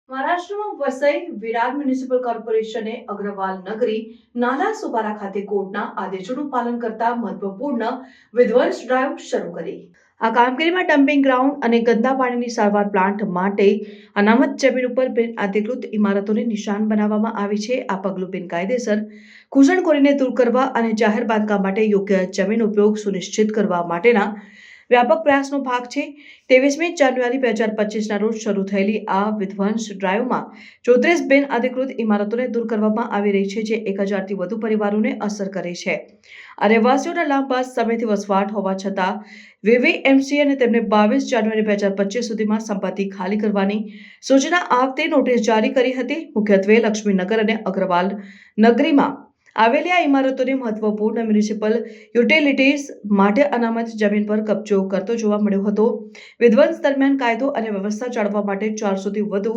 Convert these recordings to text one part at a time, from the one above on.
મહારાષ્ટ્રમાં વસઈ વિરાર મ્યુનિસિપલ કોર્પોરેશને અગ્રવાલ નગરી નાલા સુબારા ખાતે કોર્ટના આદેશોનું પાલન કરતા મહત્વપૂર્ણ વિધ્વંસ ડ્રાઈવ શરૂ કરી. આ કામગીરીમાં ડમ્પિંગ ગ્રાઉન્ડ અને ગંદા પાણીની સારવાર પ્લાન્ટ માટે અનામત જમીન ઉપર બિનઅધિકૃત ઇમારતોને નિશાન બનાવવામાં આવી છે. આ પગલું બિનકાયદેસર ઘૂસણખોરીને દૂર કરવા અને જાહેર બાંધકામ માટે યોગ્ય જમીન ઉપયોગ સુનિશ્ચિત કરવા માટેના વ્યાપક પ્રયાસનો ભાગ છે. 23મી જાન્યુઆરી 2025ના રોજ શરૂ થયેલી આ વિધ્વંસ ડ્રાઈવમાં 34 બિનઅધિકૃત ઇમારતોને દૂર કરવામાં આવી રહી છે, જે 1000થી વધુ પરિવારોને અસર કરે છે. આ રહેવાસીઓના લાંબા સમયથી વસવાટ હોવા છતાં વીવીએમસી અને તેમને 22 જાન્યુઆરી 2025 સુધીમાં સંપત્તિ ખાલી કરવાની સૂચના આપતી નોટિસ જારી કરી હતી. મુખ્યત્વે લક્ષ્મીનગર અને અગ્રવાલ નગરીમાં આવેલી આ ઇમારતોને મહત્વપૂર્ણ મ્યુનિસિપલ યુટિલિટીઝ માટે અનામત જમીન પર કબજો કરતો જોવા મળ્યો હતો. વિધ્વંસ દરમિયાન કાયદો અને વ્યવસ્થા જાળવવા માટે 400થી વધુ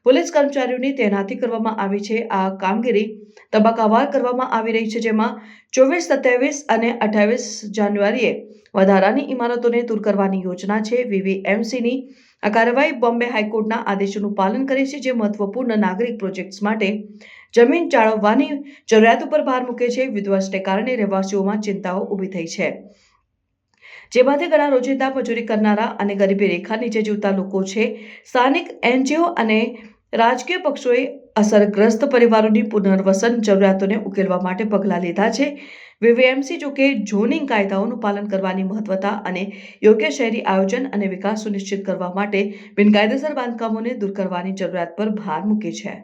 પોલીસ કર્મચારીઓની તૈનાતી કરવામાં આવી છે. આ કામગીરી તબક્કાવાર કરવામાં આવી રહી છે, જેમાં 24, 27 અને 28 જાન્યુઆરીએ વધારાની ઇમારતોને દૂર કરવાની યોજના છે. વીવીએમસીની આ કાર્યવાહી બોમ્બે હાઈકોર્ટના આદેશોનું પાલન કરે છે, જે મહત્વપૂર્ણ નાગરિક પ્રોજેક્ટ્સ માટે જમીન જાળવવાની જરૂરિયાત ઉપર ભાર મૂકે છે. વિધ્વંસને કારણે રહેવાસીઓમાં ચિંતાઓ ઊભી થઈ છે, જેમાંથી ઘણા રોજિંદા મજૂરી કરનારા અને ગરીબી રેખા નીચે જીવતા લોકો છે. સ્થાનિક એનજીઓ અને રાજકીય પક્ષોએ અસરગ્રસ્ત પરિવારોની પુનર્વસન જરૂરિયાતોને ઉકેલવા માટે પગલાં લીધા છે. વીવીએમસી જોકે ઝોનિંગ કાયદાઓનું પાલન કરવાની મહત્વતા અને યોગ્ય શહેરી આયોજન અને વિકાસ સુનિશ્ચિત કરવા માટે બિનકાયદેસર બાંધકામોને દૂર કરવાની જરૂરિયાત પર ભાર મૂકે છે.